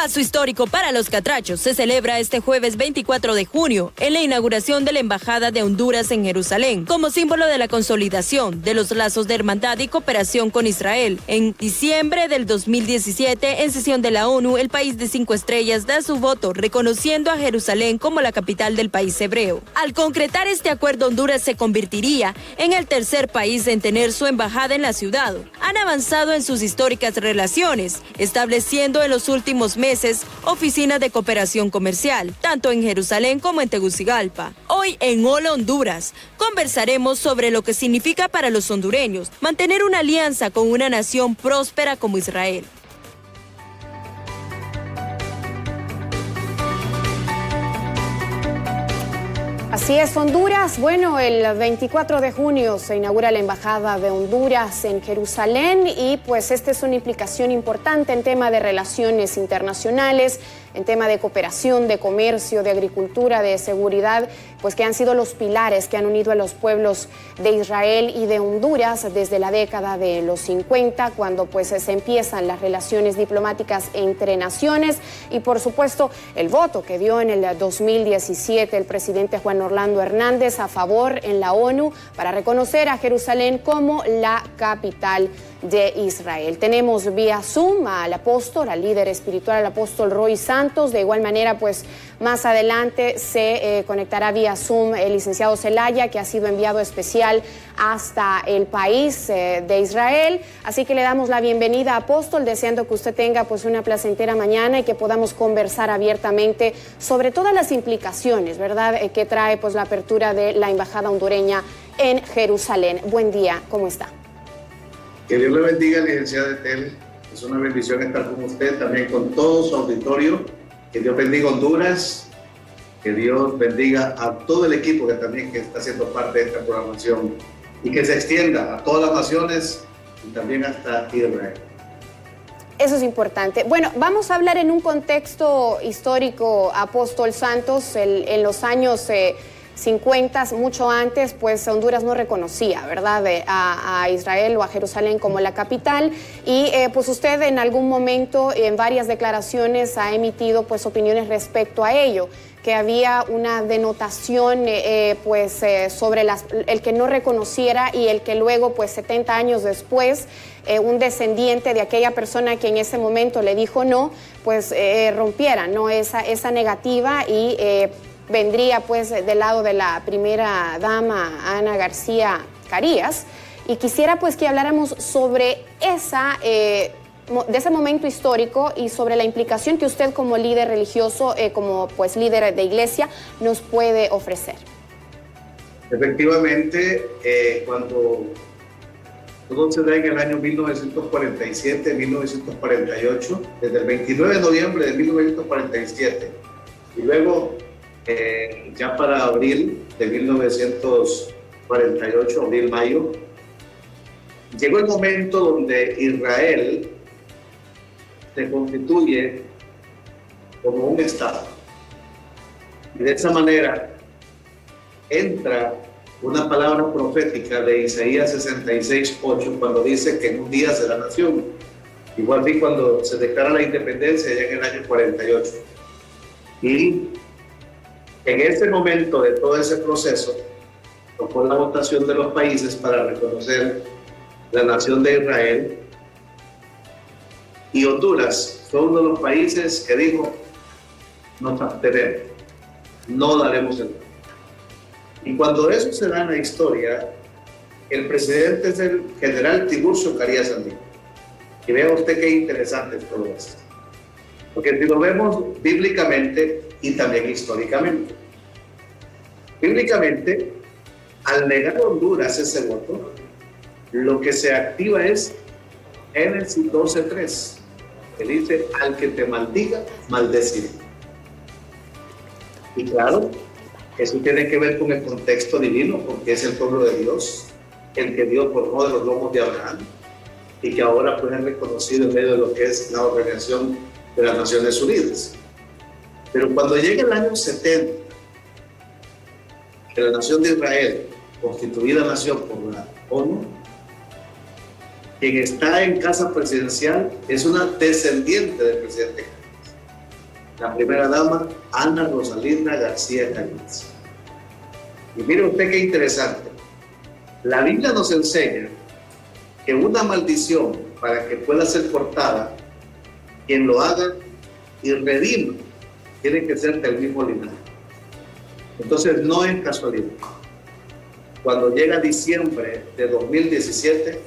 Paso histórico para los catrachos se celebra este jueves 24 de junio en la inauguración de la Embajada de Honduras en Jerusalén, como símbolo de la consolidación de los lazos de hermandad y cooperación con Israel. En diciembre del 2017, en sesión de la ONU, el país de 5 estrellas da su voto reconociendo a Jerusalén como la capital del país hebreo. Al concretar este acuerdo, Honduras se convertiría en el tercer país en tener su embajada en la ciudad. Han avanzado en sus históricas relaciones, estableciendo en los últimos meses oficinas de cooperación comercial, tanto en Jerusalén como en Tegucigalpa. Hoy en Hola Honduras conversaremos sobre lo que significa para los hondureños mantener una alianza con una nación próspera como Israel. Así es, Honduras. Bueno, el 24 de junio se inaugura la Embajada de Honduras en Jerusalén y pues esta es una implicación importante en tema de relaciones internacionales, en tema de cooperación, de comercio, de agricultura, de seguridad, pues que han sido los pilares que han unido a los pueblos de Israel y de Honduras desde la década de los 50, cuando pues se empiezan las relaciones diplomáticas entre naciones y por supuesto el voto que dio en el 2017 el presidente Juan Orlando Hernández a favor en la ONU para reconocer a Jerusalén como la capital de Israel. Tenemos vía Zoom al apóstol, al líder espiritual, al apóstol Roy Santos. De igual manera, pues más adelante se conectará vía Zoom el licenciado Zelaya, que ha sido enviado especial hasta el país de Israel. Así que le damos la bienvenida, apóstol, deseando que usted tenga pues una placentera mañana y que podamos conversar abiertamente sobre todas las implicaciones, ¿verdad?, que trae pues la apertura de la embajada hondureña en Jerusalén. Buen día, ¿cómo está? Que Dios le bendiga, licenciada Etel. Es una bendición estar con usted, también con todo su auditorio. Que Dios bendiga Honduras, que Dios bendiga a todo el equipo que también está haciendo parte de esta programación y que se extienda a todas las naciones y también hasta Israel. Eso es importante. Bueno, vamos a hablar en un contexto histórico, apóstol Santos, en los años 50, mucho antes, pues Honduras no reconocía, ¿verdad?, a Israel o a Jerusalén como la capital y pues usted en algún momento en varias declaraciones ha emitido pues opiniones respecto a ello, que había una denotación sobre el que no reconociera y el que luego pues 70 años después un descendiente de aquella persona que en ese momento le dijo no, pues rompiera, ¿no?, esa negativa y vendría pues del lado de la primera dama Ana García Carías y quisiera pues que habláramos sobre de ese momento histórico y sobre la implicación que usted como líder religioso, como pues líder de iglesia, nos puede ofrecer. Efectivamente, cuando todo se da en el año 1947, 1948, desde el 29 de noviembre de 1947 y luego ya para abril de 1948, abril-mayo, llegó el momento donde Israel se constituye como un Estado. Y de esa manera entra una palabra profética de Isaías 66:8, cuando dice que en un día será nación. Igual vi cuando se declara la independencia ya en el año 48. Y en ese momento de todo ese proceso, tocó la votación de los países para reconocer la nación de Israel y Honduras fue uno de los países que dijo, nos abstenemos, no daremos el voto. Y cuando eso se da en la historia, el presidente es el general Tiburcio Carías Andino. Y vea usted qué interesante es todo esto. Porque si lo vemos bíblicamente y también históricamente. Bíblicamente, al negar a Honduras ese voto, lo que se activa es Génesis 12:3, que dice, al que te maldiga, maldeciré. Y claro, eso tiene que ver con el contexto divino, porque es el pueblo de Dios, el que Dios formó de los lomos de Abraham, y que ahora pues es reconocido en medio de lo que es la Organización de las Naciones Unidas. Pero cuando llega el año 70, que la nación de Israel, constituida nación por la ONU, quien está en casa presidencial es una descendiente del presidente Carías. la primera dama Ana Rosalinda García Cañas. Y mire usted qué interesante. La Biblia nos enseña que una maldición, para que pueda ser cortada, quien lo haga y redima, tiene que ser del mismo linaje. Entonces no es casualidad. Cuando llega diciembre de 2017,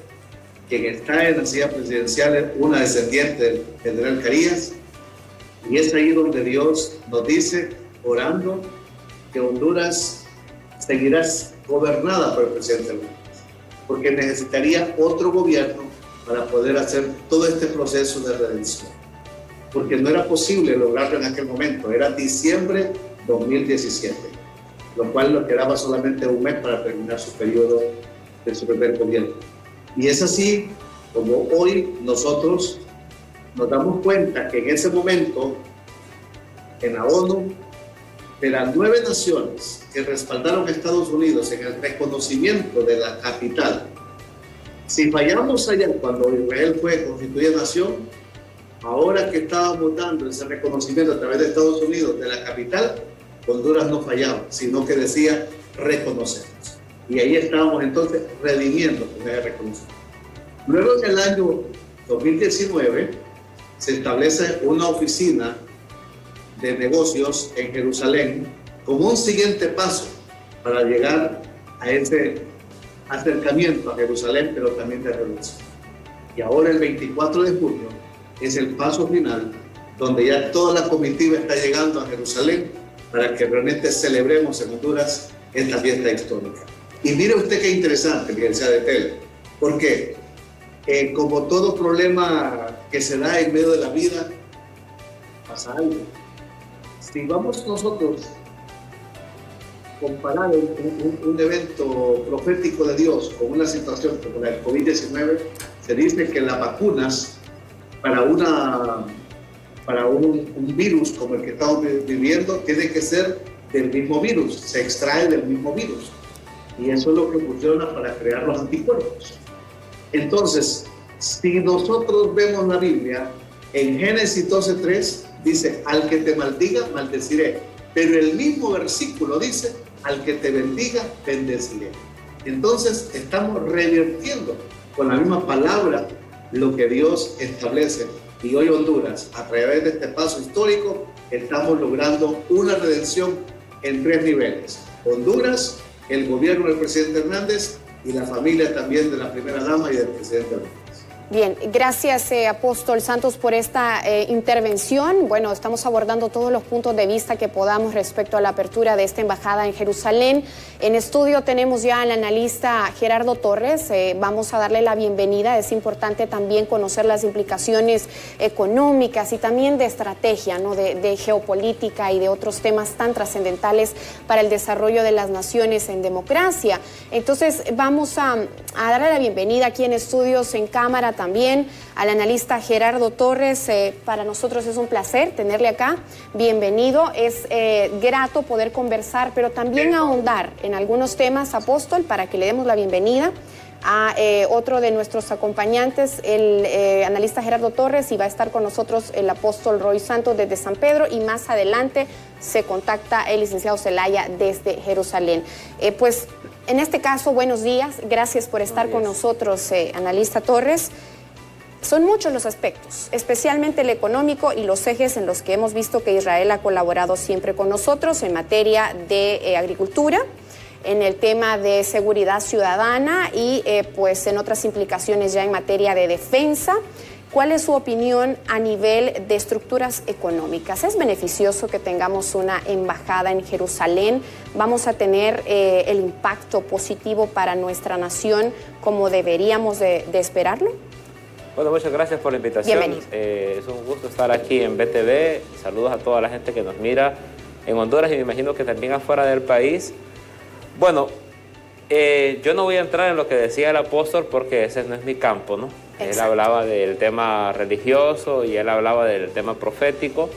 quien está en la silla presidencial es una descendiente del general Carías, y es ahí donde Dios nos dice, orando, que Honduras seguirá gobernada por el presidente López, porque necesitaría otro gobierno para poder hacer todo este proceso de redención, porque no era posible lograrlo en aquel momento. Era diciembre 2017, lo cual le quedaba solamente un mes para terminar su periodo de su primer gobierno. Y es así como hoy nosotros nos damos cuenta que en ese momento, en la ONU, de las 9 naciones que respaldaron a Estados Unidos en el reconocimiento de la capital, si fallamos allá cuando Israel fue constituida nación, ahora que estábamos dando ese reconocimiento a través de Estados Unidos de la capital, Honduras no fallaba, sino que decía reconocemos. Y ahí estábamos entonces redimiendo con ese reconocimiento. Luego, en el año 2019, se establece una oficina de negocios en Jerusalén como un siguiente paso para llegar a ese acercamiento a Jerusalén, pero también de redención. Y ahora el 24 de junio es el paso final, donde ya toda la comitiva está llegando a Jerusalén para que realmente celebremos en Honduras esta fiesta histórica. Y mire usted qué interesante, licenciada Etel, porque como todo problema que se da en medio de la vida, pasa algo. Si vamos nosotros a comparar un evento profético de Dios con una situación como la del COVID-19, se dice que las vacunas para un virus como el que estamos viviendo tiene que ser del mismo virus, se extrae del mismo virus. Y eso es lo que funciona para crear los anticuerpos. Entonces, si nosotros vemos la Biblia, en Génesis 12:3 dice, al que te maldiga, maldeciré. Pero el mismo versículo dice, al que te bendiga, bendeciré. Entonces, estamos revirtiendo con la misma palabra lo que Dios establece. Y hoy Honduras, a través de este paso histórico, estamos logrando una redención en 3 niveles. Honduras, el gobierno del presidente Hernández y la familia también de la primera dama y del presidente Hernández. Bien, gracias Apóstol Santos por esta intervención. Bueno, estamos abordando todos los puntos de vista que podamos respecto a la apertura de esta embajada en Jerusalén. En estudio tenemos ya al analista Gerardo Torres. Vamos a darle la bienvenida. Es importante también conocer las implicaciones económicas y también de estrategia, ¿no? de geopolítica y de otros temas tan trascendentales para el desarrollo de las naciones en democracia. Entonces vamos a darle la bienvenida aquí en estudios, en cámara, también al analista Gerardo Torres. Para nosotros es un placer tenerle acá. Bienvenido. Es grato poder conversar, pero también ahondar en algunos temas, Apóstol, para que le demos la bienvenida a otro de nuestros acompañantes, el analista Gerardo Torres, y va a estar con nosotros el Apóstol Roy Santos desde San Pedro, y más adelante se contacta el licenciado Zelaya desde Jerusalén. Pues en este caso, buenos días. Gracias por estar con nosotros, analista Torres. Son muchos los aspectos, especialmente el económico y los ejes en los que hemos visto que Israel ha colaborado siempre con nosotros en materia de agricultura, en el tema de seguridad ciudadana y pues en otras implicaciones ya en materia de defensa. ¿Cuál es su opinión a nivel de estructuras económicas? ¿Es beneficioso que tengamos una embajada en Jerusalén? ¿Vamos a tener el impacto positivo para nuestra nación como deberíamos de esperarlo? Bueno, muchas gracias por la invitación. Bienvenido. Es un gusto estar aquí en BTV. Saludos a toda la gente que nos mira en Honduras y me imagino que también afuera del país. Bueno, yo no voy a entrar en lo que decía el apóstol porque ese no es mi campo, ¿no? Exacto. Él hablaba del tema religioso y él hablaba del tema profético.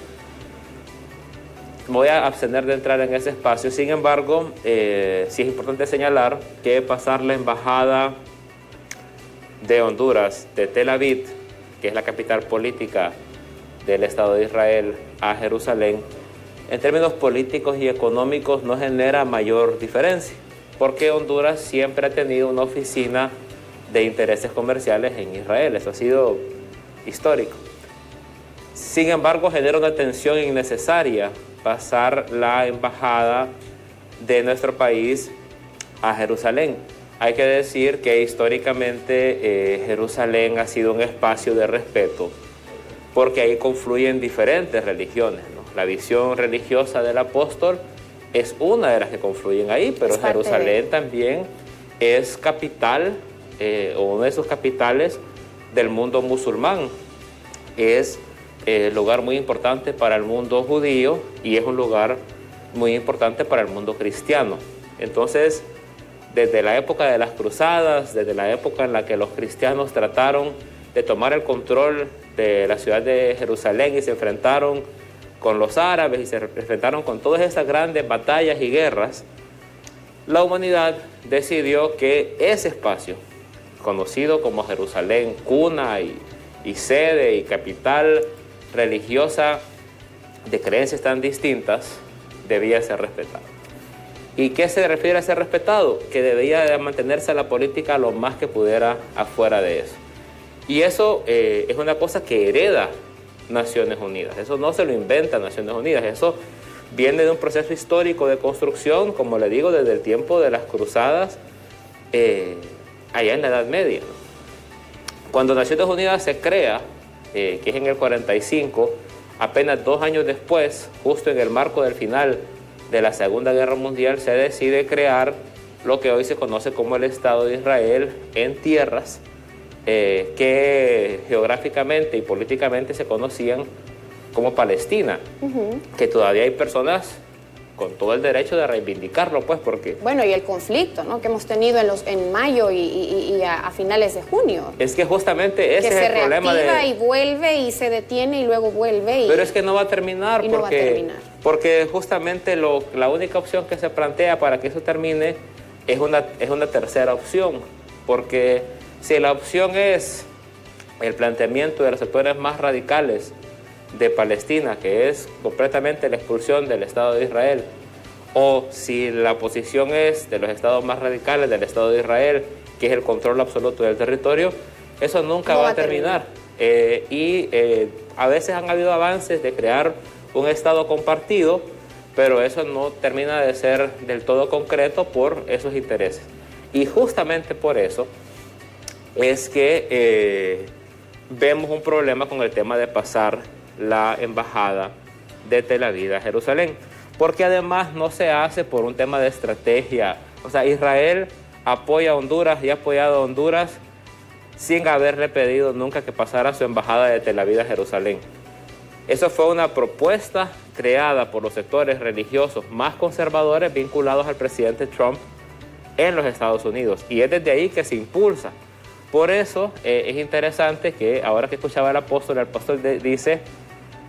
Me voy a abstener de entrar en ese espacio. Sin embargo, sí es importante señalar que pasar la embajada de Honduras, de Tel Aviv, que es la capital política del Estado de Israel a Jerusalén, en términos políticos y económicos no genera mayor diferencia, porque Honduras siempre ha tenido una oficina de intereses comerciales en Israel. Eso ha sido histórico. Sin embargo, genera una tensión innecesaria pasar la embajada de nuestro país a Jerusalén. Hay que decir que históricamente Jerusalén ha sido un espacio de respeto, porque ahí confluyen diferentes religiones, ¿no? La visión religiosa del apóstol es una de las que confluyen ahí, pero Jerusalén también es capital, o una de sus capitales del mundo musulmán. Es lugar muy importante para el mundo judío y es un lugar muy importante para el mundo cristiano. Entonces, desde la época de las cruzadas, desde la época en la que los cristianos trataron de tomar el control de la ciudad de Jerusalén y se enfrentaron con los árabes y se enfrentaron con todas esas grandes batallas y guerras, la humanidad decidió que ese espacio, conocido como Jerusalén, cuna y sede y capital religiosa de creencias tan distintas, debía ser respetado. ¿Y qué se refiere a ser respetado? Que debía de mantenerse la política lo más que pudiera afuera de eso. Y eso es una cosa que hereda Naciones Unidas. Eso no se lo inventa Naciones Unidas. Eso viene de un proceso histórico de construcción, como le digo, desde el tiempo de las cruzadas, allá en la Edad Media, ¿no? Cuando Naciones Unidas se crea, que es en el 45, apenas 2 años después, justo en el marco del final de la Segunda Guerra Mundial, se decide crear lo que hoy se conoce como el Estado de Israel en tierras que geográficamente y políticamente se conocían como Palestina, que todavía hay personas con todo el derecho de reivindicarlo, pues, porque... Bueno, y el conflicto, ¿no?, que hemos tenido en mayo y a finales de junio. Es que justamente ese es el problema de... Que se reactiva y vuelve y se detiene y luego vuelve. Pero es que no va a terminar, porque, no va a terminar. Porque justamente la única opción que se plantea para que eso termine es una tercera opción, porque si la opción es el planteamiento de los sectores más radicales de Palestina, que es completamente la expulsión del Estado de Israel, o si la posición es de los estados más radicales del Estado de Israel, que es el control absoluto del territorio, eso nunca va a terminar. A veces han habido avances de crear un Estado compartido, pero eso no termina de ser del todo concreto por esos intereses. Y justamente por eso es que vemos un problema con el tema de pasar la embajada de Tel Aviv a Jerusalén, porque además no se hace por un tema de estrategia. O sea, Israel apoya a Honduras y ha apoyado a Honduras sin haberle pedido nunca que pasara su embajada de Tel Aviv a Jerusalén. Eso fue una propuesta creada por los sectores religiosos más conservadores vinculados al presidente Trump en los Estados Unidos, y es desde ahí que se impulsa. Por eso es interesante que ahora que escuchaba el apóstol dice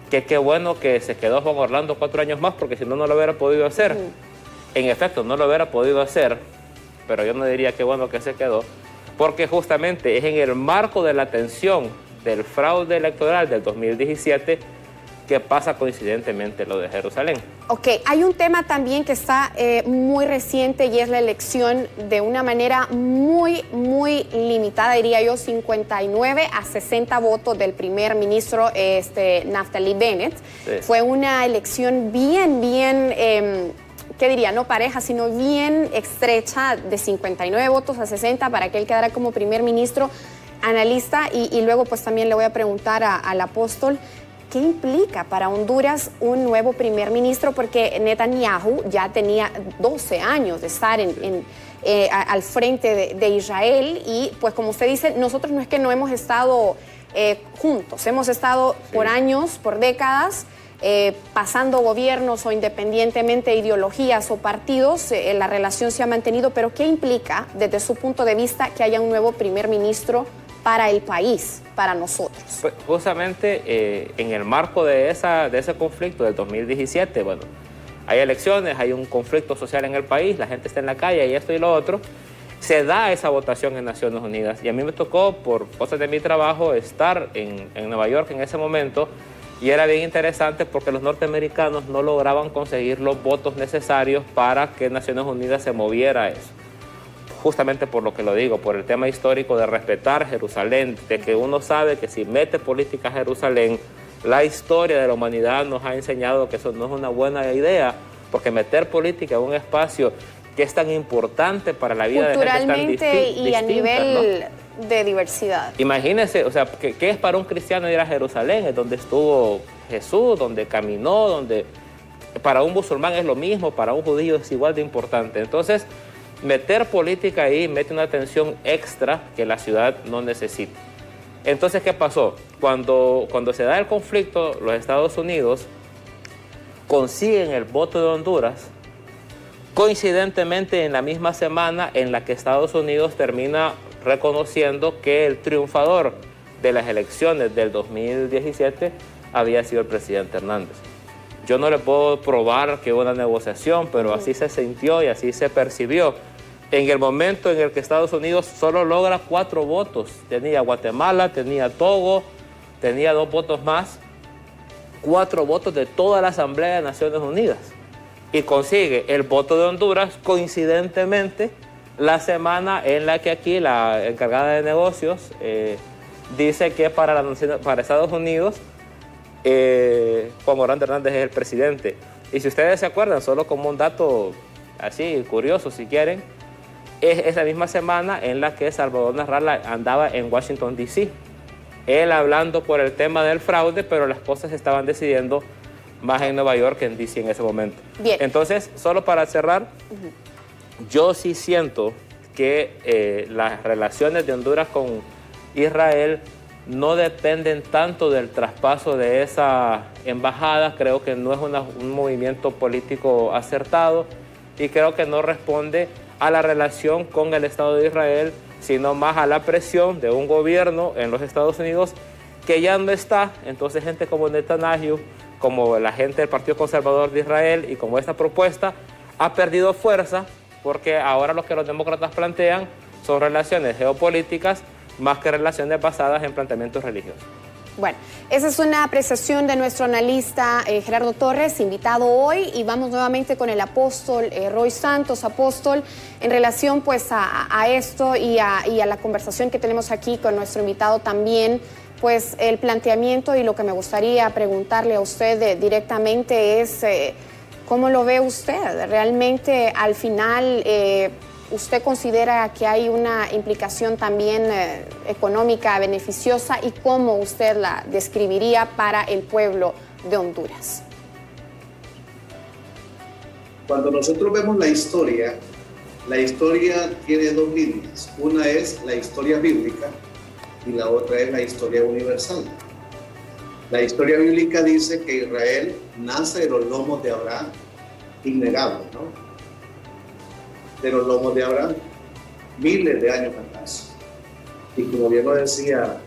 que qué bueno que se quedó Juan Orlando 4 años más, porque si no, no lo hubiera podido hacer. En efecto, no lo hubiera podido hacer, pero yo no diría qué bueno que se quedó, porque justamente es en el marco de la tensión del fraude electoral del 2017 que pasa coincidentemente lo de Jerusalén. Ok, hay un tema también que está muy reciente y es la elección de una manera muy limitada, diría yo, 59 a 60 votos del primer ministro Naftali Bennett. Sí. Fue una elección bien, ¿qué diría? No pareja, sino bien estrecha, de 59 votos a 60 para que él quedara como primer ministro. Analista, y luego pues también le voy a preguntar al apóstol, ¿qué implica para Honduras un nuevo primer ministro? Porque Netanyahu ya tenía 12 años de estar al frente de Israel y, pues como usted dice, nosotros no es que no hemos estado juntos, hemos estado por años, por décadas, pasando gobiernos o independientemente de ideologías o partidos, la relación se ha mantenido, pero ¿qué implica desde su punto de vista que haya un nuevo primer ministro para el país, para nosotros? Pues justamente en el marco de ese conflicto del 2017, bueno, hay elecciones, hay un conflicto social en el país, la gente está en la calle y esto y lo otro, se da esa votación en Naciones Unidas. Y a mí me tocó, por cosas de mi trabajo, estar en Nueva York en ese momento, Y era bien interesante porque los norteamericanos no lograban conseguir los votos necesarios para que Naciones Unidas se moviera a eso. Justamente por lo que lo digo, por el tema histórico de respetar Jerusalén, de que uno sabe que si mete política a Jerusalén, la historia de la humanidad nos ha enseñado que eso no es una buena idea, porque meter política en un espacio que es tan importante para la vida de gente tan culturalmente y a nivel, ¿no?, de diversidad. Imagínense, o sea, ¿qué es para un cristiano ir a Jerusalén? Es donde estuvo Jesús, donde caminó, donde para un musulmán es lo mismo, para un judío es igual de importante. Entonces, meter política ahí mete una tensión extra que la ciudad no necesita. Entonces, ¿qué pasó? Cuando se da el conflicto, los Estados Unidos consiguen el voto de Honduras, coincidentemente en la misma semana en la que Estados Unidos termina reconociendo que el triunfador de las elecciones del 2017 había sido el presidente Hernández. Yo no le puedo probar que hubo una negociación, pero así se sintió y así se percibió. En el momento en el que Estados Unidos solo logra 4 votos, tenía Guatemala, tenía Togo, tenía 2 votos más, 4 votos de toda la Asamblea de Naciones Unidas. Y consigue el voto de Honduras, coincidentemente, la semana en la que aquí la encargada de negocios dice que para Estados Unidos Juan Orlando Hernández es el presidente. Y si ustedes se acuerdan, solo como un dato así curioso si quieren, es esa misma semana en la que Salvador Narrala andaba en Washington, D.C. Él hablando por el tema del fraude, pero las cosas se estaban decidiendo más en Nueva York que en D.C. en ese momento. Bien. Entonces, solo para cerrar, yo sí siento que las relaciones de Honduras con Israel no dependen tanto del traspaso de esa embajada. Creo que no es un movimiento político acertado y creo que no responde a la relación con el Estado de Israel, sino más a la presión de un gobierno en los Estados Unidos que ya no está. Entonces gente como Netanyahu, como la gente del Partido Conservador de Israel y como esta propuesta ha perdido fuerza, porque ahora lo que los demócratas plantean son relaciones geopolíticas más que relaciones basadas en planteamientos religiosos. Bueno, esa es una apreciación de nuestro analista Gerardo Torres, invitado hoy, y vamos nuevamente con el apóstol Roy Santos. Apóstol, en relación pues a esto y a la conversación que tenemos aquí con nuestro invitado también, pues el planteamiento y lo que me gustaría preguntarle a usted directamente es ¿cómo lo ve usted? ¿Realmente al final usted considera que hay una implicación también económica beneficiosa, y cómo usted la describiría para el pueblo de Honduras? Cuando nosotros vemos la historia tiene 2 líneas. Una es la historia bíblica y la otra es la historia universal. La historia bíblica dice que Israel nace de los lomos de Abraham, innegable, ¿no? De los lomos de Abraham, miles de años atrás. Y como bien lo decía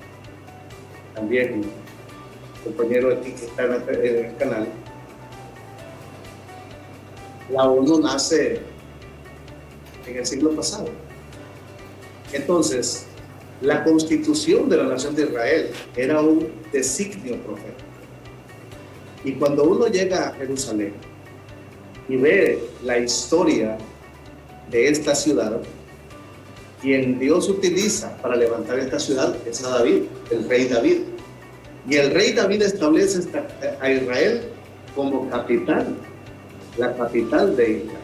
también el compañero aquí que está en el canal, la ONU nace en el siglo pasado. Entonces, la constitución de la nación de Israel era un designio profético. Y cuando uno llega a Jerusalén y ve la historia de esta ciudad, quien Dios utiliza para levantar esta ciudad es a David, el rey David. Y el rey David establece a Israel como capital, la capital de Israel.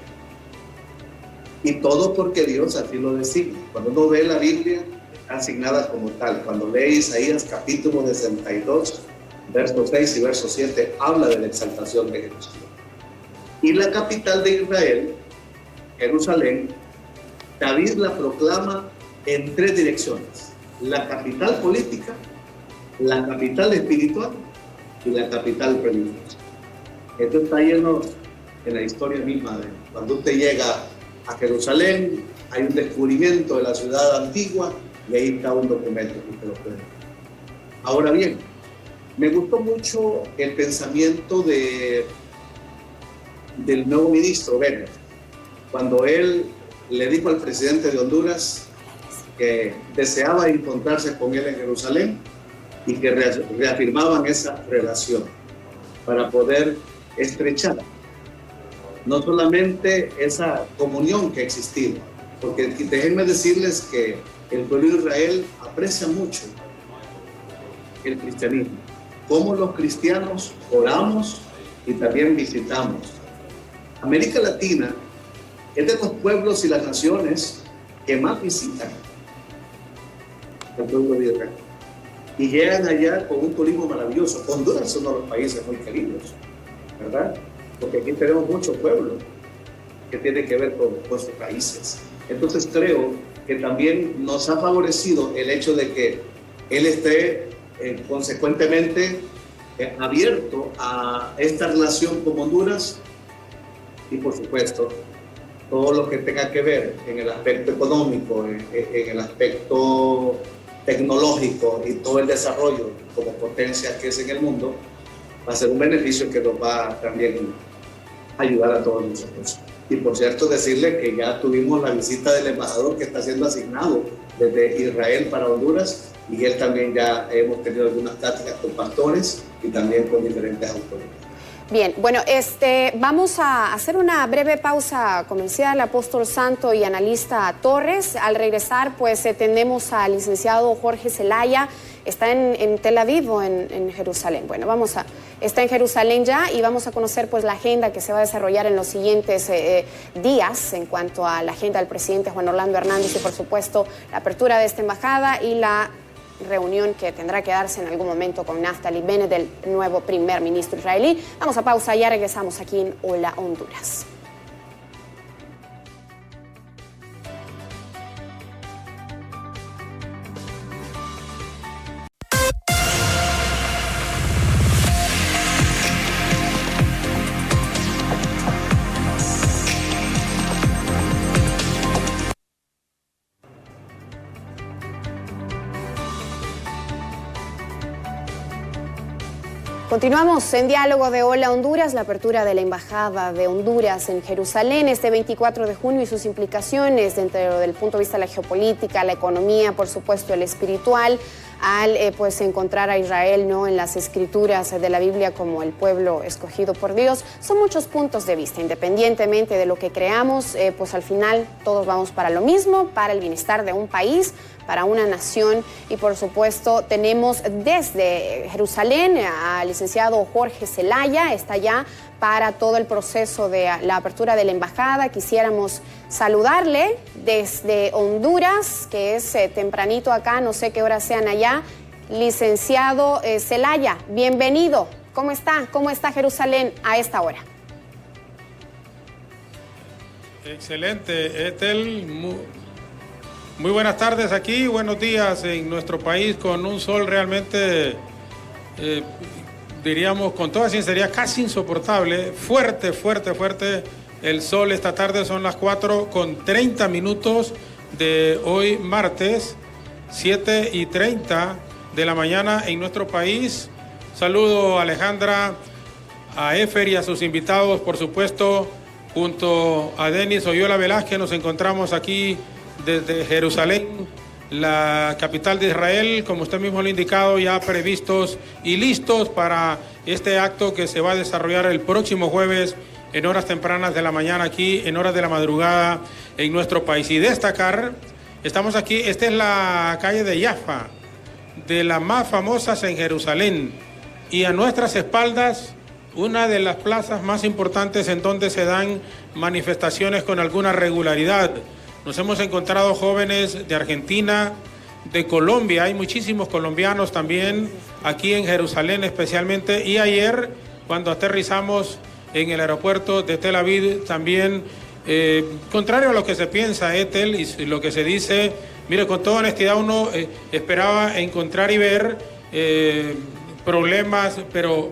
Y todo porque Dios así lo designa. Cuando uno ve la Biblia, está asignada como tal. Cuando lee Isaías capítulo 62, versos 6 y verso 7, habla de la exaltación de Jerusalén. Y la capital de Israel, Jerusalén, David la proclama en 3 direcciones: la capital política, la capital espiritual y la capital religiosa. Esto está lleno en la historia misma de cuando usted llega a Jerusalén, hay un descubrimiento de la ciudad antigua y ahí está un documento que usted lo puede ver. Ahora bien, me gustó mucho el pensamiento del nuevo ministro Bennett, cuando él le dijo al presidente de Honduras que deseaba encontrarse con él en Jerusalén y que reafirmaban esa relación para poder estrechar no solamente esa comunión que existía, porque déjenme decirles que el pueblo de Israel aprecia mucho el cristianismo, cómo los cristianos oramos y también visitamos. América Latina es de los pueblos y las naciones que más visitan al pueblo de Israel y llegan allá con un turismo maravilloso. Honduras es uno de los países muy queridos, ¿verdad? Porque aquí tenemos muchos pueblos que tienen que ver con sus países. Entonces creo que también nos ha favorecido el hecho de que él esté consecuentemente abierto a esta relación con Honduras y por supuesto todo lo que tenga que ver en el aspecto económico, en el aspecto tecnológico y todo el desarrollo como potencia que es en el mundo, va a ser un beneficio que nos va también a ayudar a todos nosotros. Y por cierto, decirle que ya tuvimos la visita del embajador que está siendo asignado desde Israel para Honduras, y él también ya hemos tenido algunas pláticas con pastores y también con diferentes autoridades. Bien, bueno, vamos a hacer una breve pausa comercial, apóstol santo y analista Torres. Al regresar, pues tenemos al licenciado Jorge Zelaya. Está en Tel Aviv o en Jerusalén. Bueno, está en Jerusalén ya y vamos a conocer pues la agenda que se va a desarrollar en los siguientes días en cuanto a la agenda del presidente Juan Orlando Hernández y por supuesto la apertura de esta embajada y la reunión que tendrá que darse en algún momento con Naftali Bennett, el nuevo primer ministro israelí. Vamos a pausa y ya regresamos aquí en Hola Honduras. Continuamos en Diálogo de Hola Honduras, la apertura de la Embajada de Honduras en Jerusalén este 24 de junio y sus implicaciones dentro del punto de vista de la geopolítica, la economía, por supuesto el espiritual, al pues encontrar a Israel no en las escrituras de la Biblia como el pueblo escogido por Dios. Son muchos puntos de vista, independientemente de lo que creamos, pues al final todos vamos para lo mismo, para el bienestar de un país, para una nación y por supuesto tenemos desde Jerusalén al licenciado Jorge Zelaya, está ya para todo el proceso de la apertura de la embajada. Quisiéramos saludarle desde Honduras, que es tempranito acá, no sé qué horas sean allá. Licenciado Zelaya, bienvenido. ¿Cómo está? ¿Cómo está Jerusalén a esta hora? Excelente, Ethel. Muy buenas tardes aquí, buenos días en nuestro país con un sol realmente, diríamos con toda sinceridad, casi insoportable, fuerte el sol esta tarde, son las 4:30 de hoy martes, 7:30 de la mañana en nuestro país. Saludo a Alejandra, a Efer y a sus invitados, por supuesto, junto a Denis Oyola Velázquez, nos encontramos aquí desde Jerusalén, la capital de Israel, como usted mismo lo ha indicado, ya previstos y listos para este acto que se va a desarrollar el próximo jueves en horas tempranas de la mañana aquí, en horas de la madrugada en nuestro país. Y destacar, estamos aquí, esta es la calle de Jaffa, de las más famosas en Jerusalén, y a nuestras espaldas una de las plazas más importantes en donde se dan manifestaciones con alguna regularidad. Nos hemos encontrado jóvenes de Argentina, de Colombia, hay muchísimos colombianos también aquí en Jerusalén especialmente, y ayer cuando aterrizamos en el aeropuerto de Tel Aviv también, contrario a lo que se piensa, Ethel, y lo que se dice, mire, con toda honestidad uno esperaba encontrar y ver problemas, pero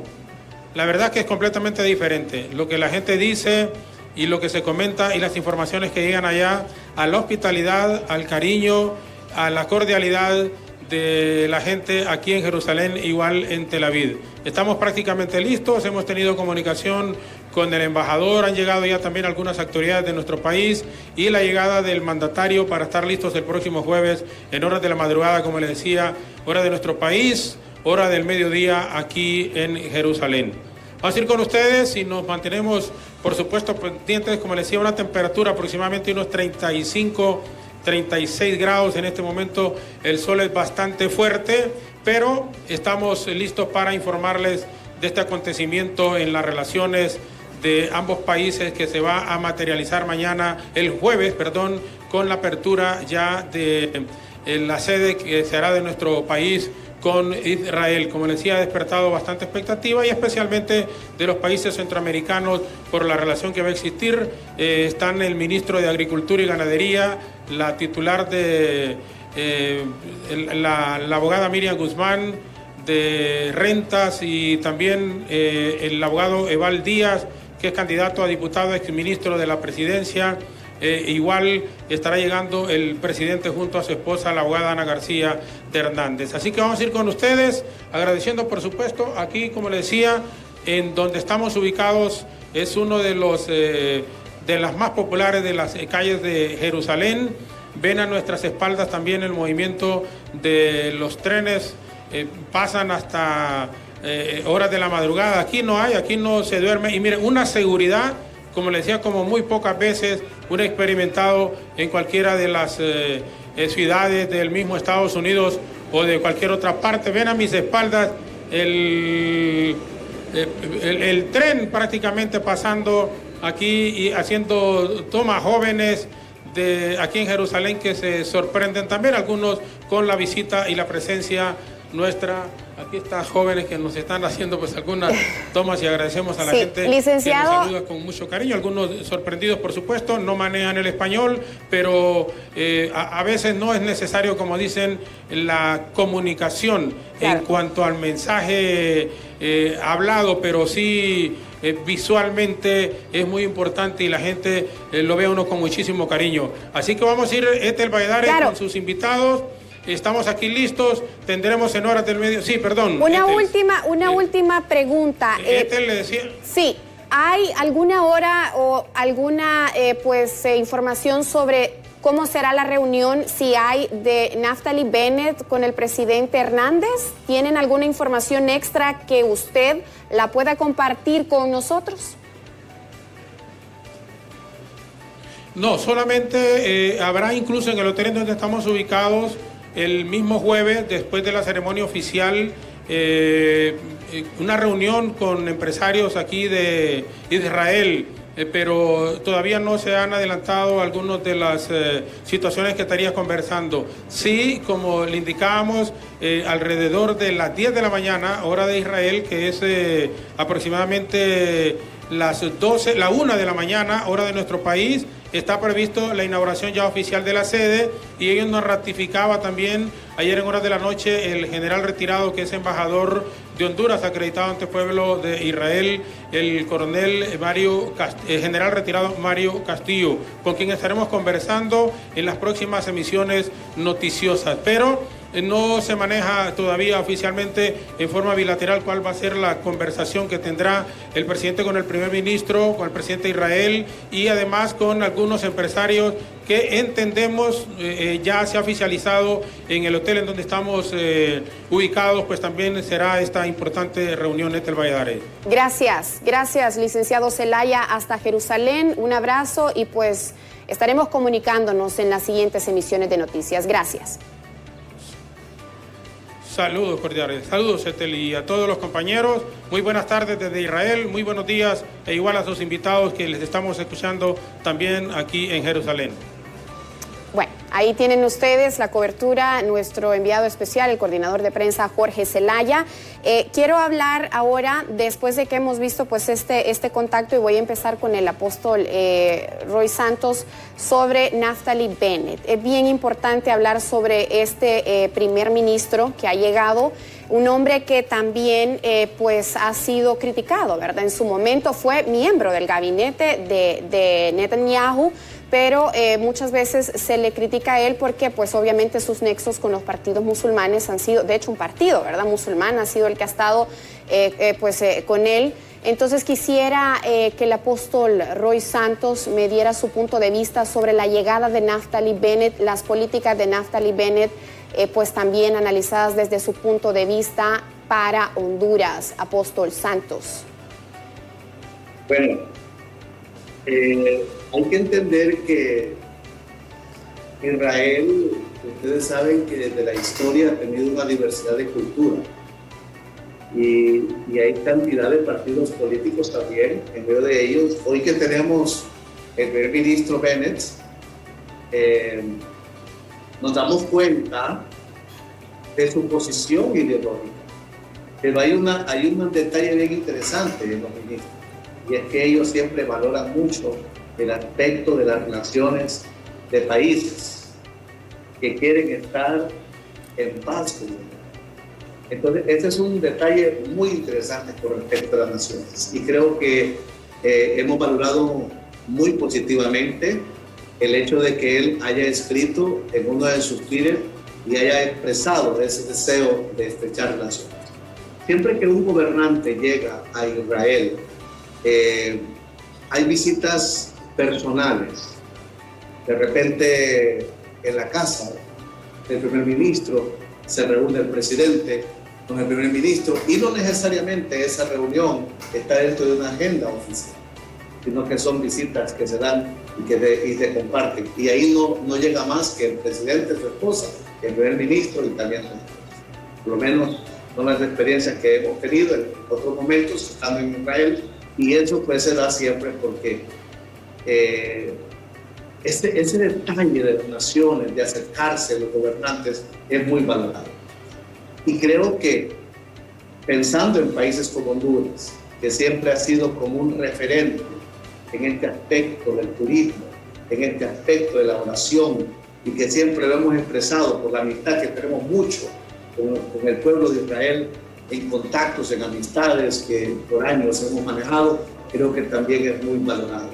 la verdad que es completamente diferente. Lo que la gente dice y lo que se comenta y las informaciones que llegan allá, a la hospitalidad, al cariño, a la cordialidad de la gente aquí en Jerusalén, igual en Tel Aviv. Estamos prácticamente listos, hemos tenido comunicación con el embajador, han llegado ya también algunas autoridades de nuestro país y la llegada del mandatario para estar listos el próximo jueves en horas de la madrugada, como les decía, hora de nuestro país, hora del mediodía aquí en Jerusalén. Vamos a ir con ustedes y nos mantenemos, por supuesto, pendientes, como les decía, una temperatura aproximadamente unos 35, 36 grados. En este momento el sol es bastante fuerte, pero estamos listos para informarles de este acontecimiento en las relaciones de ambos países que se va a materializar mañana, el jueves, perdón, con la apertura ya de la sede que se hará de nuestro país con Israel. Como les decía, ha despertado bastante expectativa y especialmente de los países centroamericanos por la relación que va a existir. Están el ministro de Agricultura y Ganadería, la titular de la abogada Miriam Guzmán de Rentas y también el abogado Eval Díaz, que es candidato a diputado, exministro de la presidencia. Igual estará llegando el presidente junto a su esposa, la abogada Ana García de Hernández. Así que vamos a ir con ustedes, agradeciendo por supuesto, aquí como les decía, en donde estamos ubicados, es uno de los de las más populares de las calles de Jerusalén. Ven a nuestras espaldas también el movimiento de los trenes, pasan hasta horas de la madrugada. Aquí no se duerme. Y miren, una seguridad, como les decía, como muy pocas veces uno ha experimentado en cualquiera de las ciudades del mismo Estados Unidos o de cualquier otra parte. Ven a mis espaldas el tren prácticamente pasando aquí y haciendo tomas jóvenes de aquí en Jerusalén que se sorprenden también, algunos con la visita y la presencia nuestra. Aquí están jóvenes que nos están haciendo pues algunas tomas y agradecemos a la gente licenciado, que nos saluda con mucho cariño. Algunos sorprendidos, por supuesto, no manejan el español, pero a veces no es necesario, como dicen, la comunicación en cuanto al mensaje hablado, pero sí visualmente es muy importante y la gente lo ve a uno con muchísimo cariño. Así que vamos a ir, Ethel Valladares, con sus invitados. Estamos aquí listos, tendremos en horas del medio. Sí, perdón. Una última pregunta. Ethel le decía. Sí, ¿hay alguna hora o alguna información sobre cómo será la reunión, si hay, de Naftali Bennett con el presidente Hernández? ¿Tienen alguna información extra que usted la pueda compartir con nosotros? No, solamente habrá incluso en el hotel en donde estamos ubicados el mismo jueves, después de la ceremonia oficial, una reunión con empresarios aquí de Israel, pero todavía no se han adelantado algunas de las situaciones que estaría conversando. Sí, como le indicábamos, alrededor de las 10 de la mañana, hora de Israel, que es aproximadamente las 12, la 1 de la mañana, hora de nuestro país, está previsto la inauguración ya oficial de la sede, y ellos nos ratificaba también ayer en horas de la noche el general retirado, que es embajador de Honduras acreditado ante el pueblo de Israel, el coronel general retirado Mario Castillo, con quien estaremos conversando en las próximas emisiones noticiosas. Pero no se maneja todavía oficialmente en forma bilateral cuál va a ser la conversación que tendrá el presidente con el primer ministro, con el presidente de Israel y además con algunos empresarios que entendemos ya se ha oficializado en el hotel en donde estamos ubicados, pues también será esta importante reunión Ethel Valladares. Gracias, licenciado Zelaya, hasta Jerusalén, un abrazo y pues estaremos comunicándonos en las siguientes emisiones de noticias. Gracias. Saludos cordiales, saludos Ethel y a todos los compañeros, muy buenas tardes desde Israel, muy buenos días e igual a sus invitados que les estamos escuchando también aquí en Jerusalén. Bueno, ahí tienen ustedes la cobertura, nuestro enviado especial, el coordinador de prensa Jorge Zelaya. Quiero hablar ahora, después de que hemos visto pues este contacto, y voy a empezar con el apóstol Roy Santos, sobre Naftali Bennett. Es bien importante hablar sobre este primer ministro que ha llegado, un hombre que también pues ha sido criticado, ¿verdad? En su momento fue miembro del gabinete de Netanyahu, pero muchas veces se le critica a él porque pues obviamente sus nexos con los partidos musulmanes han sido, de hecho un partido, ¿verdad?, musulmán ha sido el que ha estado con él. Entonces quisiera que el apóstol Roy Santos me diera su punto de vista sobre la llegada de Naftali Bennett, las políticas de Naftali Bennett, pues también analizadas desde su punto de vista, para Honduras, Apóstol Santos? Bueno, hay que entender que Israel, ustedes saben que desde la historia ha tenido una diversidad de cultura y hay cantidad de partidos políticos también en medio de ellos. Hoy que tenemos el primer ministro Bennett, nos damos cuenta de su posición ideológica. Pero hay un detalle bien interesante en los ministros, y es que ellos siempre valoran mucho el aspecto de las relaciones de países que quieren estar en paz con ellos. Entonces, este es un detalle muy interesante con respecto a las naciones, y creo que hemos valorado muy positivamente el hecho de que él haya escrito en uno de sus Twitter y haya expresado ese deseo de estrechar relaciones. Siempre que un gobernante llega a Israel, hay visitas personales. De repente, en la casa del primer ministro se reúne el presidente con el primer ministro, y no necesariamente esa reunión está dentro de una agenda oficial, sino que son visitas que se dan y se comparten. Y ahí no llega más que el presidente, su esposa, el primer ministro y también su esposa. Por lo menos son las experiencias que hemos tenido en otros momentos estando en Israel, y eso pues se da siempre porque ese detalle de las naciones, de acercarse a los gobernantes, es muy valorado. Y creo que pensando en países como Honduras, que siempre ha sido como un referente en este aspecto del turismo, en este aspecto de la oración, y que siempre lo hemos expresado por la amistad que tenemos mucho con el pueblo de Israel, en contactos, en amistades que por años hemos manejado, creo que también es muy valorado.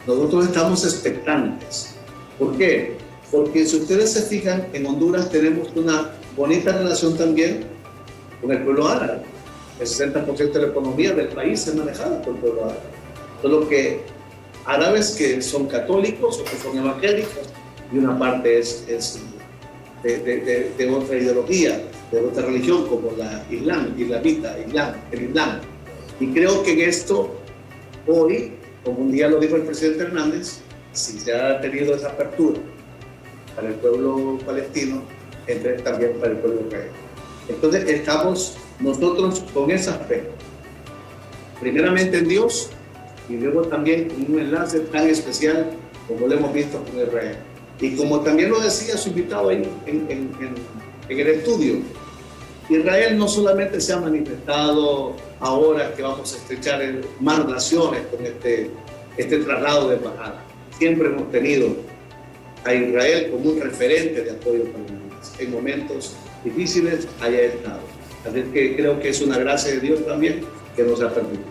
Nosotros estamos expectantes. ¿Por qué? Porque si ustedes se fijan, en Honduras tenemos una bonita relación también con el pueblo árabe. El 60% de la economía del país es manejada por el pueblo árabe. Solo que árabes que son católicos o que son evangélicos, y una parte es de otra ideología, de otra religión, como el Islam. Y creo que en esto, hoy, como un día lo dijo el presidente Hernández, si se ha tenido esa apertura para el pueblo palestino, entonces también para el pueblo israelí. Entonces estamos nosotros con ese aspecto, primeramente en Dios, y luego también con un enlace tan especial como lo hemos visto con Israel. Y como también lo decía su invitado ahí en el estudio, Israel no solamente se ha manifestado ahora que vamos a estrechar más relaciones con este traslado de embajada. Siempre hemos tenido a Israel como un referente de apoyo para Honduras. En momentos difíciles haya estado. Así que creo que es una gracia de Dios también que nos ha permitido.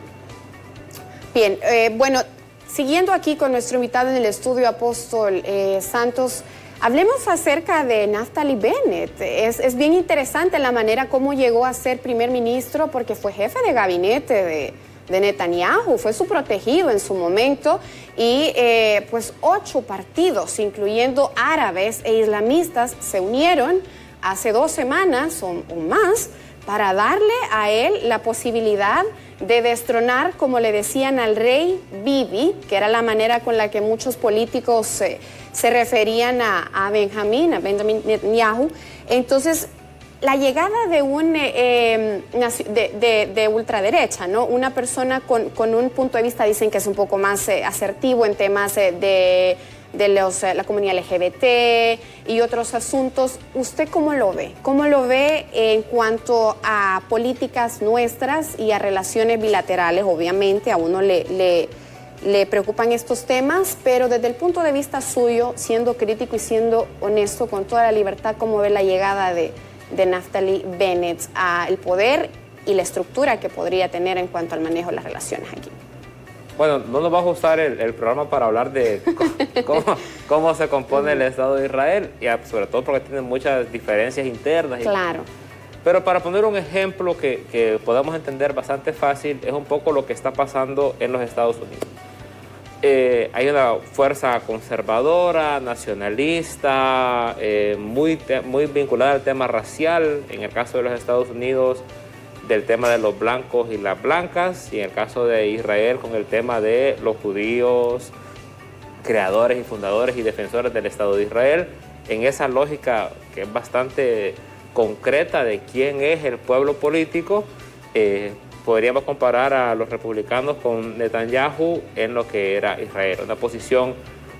Bien, bueno, siguiendo aquí con nuestro invitado en el estudio, Apóstol Santos, hablemos acerca de Naftali Bennett. Es bien interesante la manera como llegó a ser primer ministro, porque fue jefe de gabinete de Netanyahu, fue su protegido en su momento, y pues 8 partidos, incluyendo árabes e islamistas, se unieron hace 2 semanas o más para darle a él la posibilidad de destronar, como le decían al rey Bibi, que era la manera con la que muchos políticos se referían a Benjamin Netanyahu. Entonces, la llegada de de ultraderecha, ¿no? Una persona con un punto de vista, dicen que es un poco más asertivo en temas de la comunidad LGBT y otros asuntos. ¿Usted cómo lo ve? ¿Cómo lo ve en cuanto a políticas nuestras y a relaciones bilaterales? Obviamente a uno le preocupan estos temas, pero desde el punto de vista suyo, siendo crítico y siendo honesto con toda la libertad, ¿cómo ve la llegada de Naftali Bennett al poder y la estructura que podría tener en cuanto al manejo de las relaciones aquí? Bueno, no nos va a ajustar el programa para hablar de cómo se compone el Estado de Israel, y sobre todo porque tiene muchas diferencias internas. Claro. Pero para poner un ejemplo que podamos entender bastante fácil, es un poco lo que está pasando en los Estados Unidos. Hay una fuerza conservadora, nacionalista, muy vinculada al tema racial, en el caso de los Estados Unidos, del tema de los blancos y las blancas, y en el caso de Israel con el tema de los judíos, creadores y fundadores y defensores del Estado de Israel, en esa lógica que es bastante concreta de quién es el pueblo político. Podríamos comparar a los republicanos con Netanyahu en lo que era Israel, una posición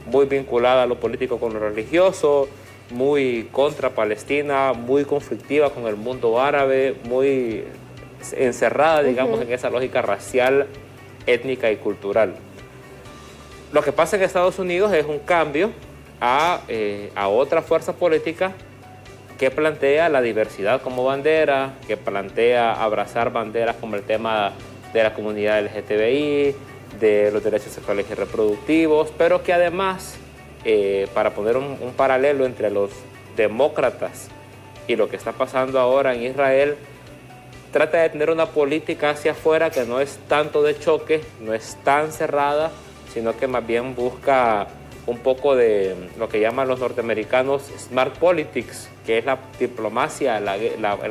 muy vinculada a lo político con lo religioso, muy contra Palestina, muy conflictiva con el mundo árabe, muy encerrada, digamos, en esa lógica racial, étnica y cultural. Lo que pasa en Estados Unidos es un cambio a otra fuerza política que plantea la diversidad como bandera, que plantea abrazar banderas como el tema de la comunidad LGTBI, de los derechos sexuales y reproductivos, pero que además, para poner un paralelo entre los demócratas y lo que está pasando ahora en Israel, trata de tener una política hacia afuera que no es tanto de choque, no es tan cerrada, sino que más bien busca un poco de lo que llaman los norteamericanos smart politics, que es la diplomacia, la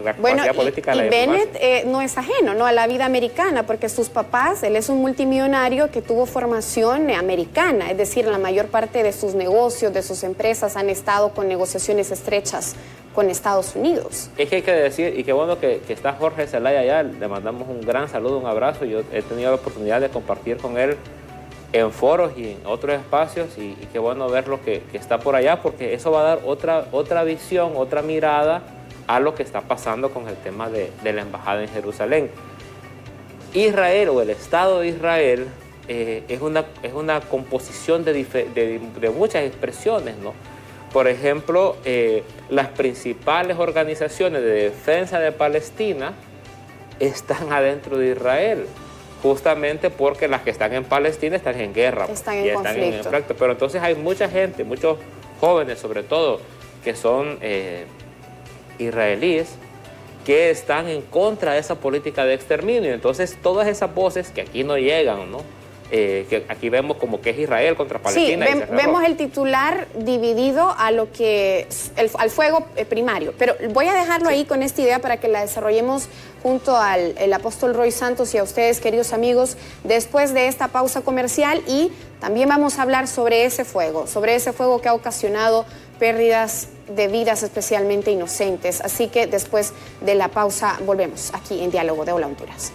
capacidad política de la diplomacia. Bennett no es ajeno, ¿no?, a la vida americana, porque sus papás, él es un multimillonario que tuvo formación americana, es decir, la mayor parte de sus negocios, de sus empresas han estado con negociaciones estrechas con Estados Unidos. Es que hay que decir, y qué bueno que está Jorge Zelaya allá, le mandamos un gran saludo, un abrazo. Yo he tenido la oportunidad de compartir con él en foros y en otros espacios, y qué bueno ver lo que está por allá, porque eso va a dar otra visión, otra mirada a lo que está pasando con el tema de la embajada en Jerusalén. Israel, o el Estado de Israel, es una composición de muchas expresiones, ¿no? Por ejemplo, las principales organizaciones de defensa de Palestina están adentro de Israel, justamente porque las que están en Palestina están en guerra. Están en conflicto. Pero entonces hay mucha gente, muchos jóvenes sobre todo, que son israelíes, que están en contra de esa política de exterminio. Entonces todas esas voces que aquí no llegan, ¿no? Que aquí vemos como que es Israel contra Palestina. Sí, vemos el titular dividido a lo que al fuego primario, pero voy a dejarlo ahí con esta idea para que la desarrollemos junto al apóstol Roy Santos y a ustedes, queridos amigos, después de esta pausa comercial, y también vamos a hablar sobre ese fuego que ha ocasionado pérdidas de vidas especialmente inocentes. Así que después de la pausa volvemos aquí en Diálogo de Hola Honduras.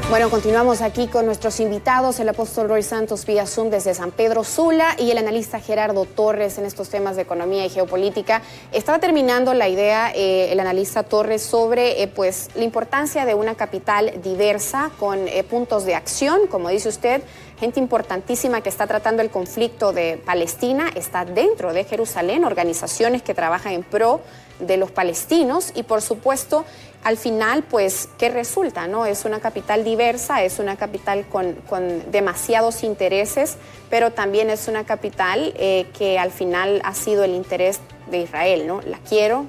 Bueno, continuamos aquí con nuestros invitados, el apóstol Roy Santos vía Zoom desde San Pedro Sula y el analista Gerardo Torres en estos temas de economía y geopolítica. Estaba terminando la idea, el analista Torres, sobre pues la importancia de una capital diversa con puntos de acción, como dice usted, gente importantísima que está tratando el conflicto de Palestina, está dentro de Jerusalén, organizaciones que trabajan en pro de los palestinos y, por supuesto, al final, pues, ¿qué resulta, no? Es una capital diversa, es una capital con demasiados intereses, pero también es una capital que al final ha sido el interés de Israel, ¿no? La quiero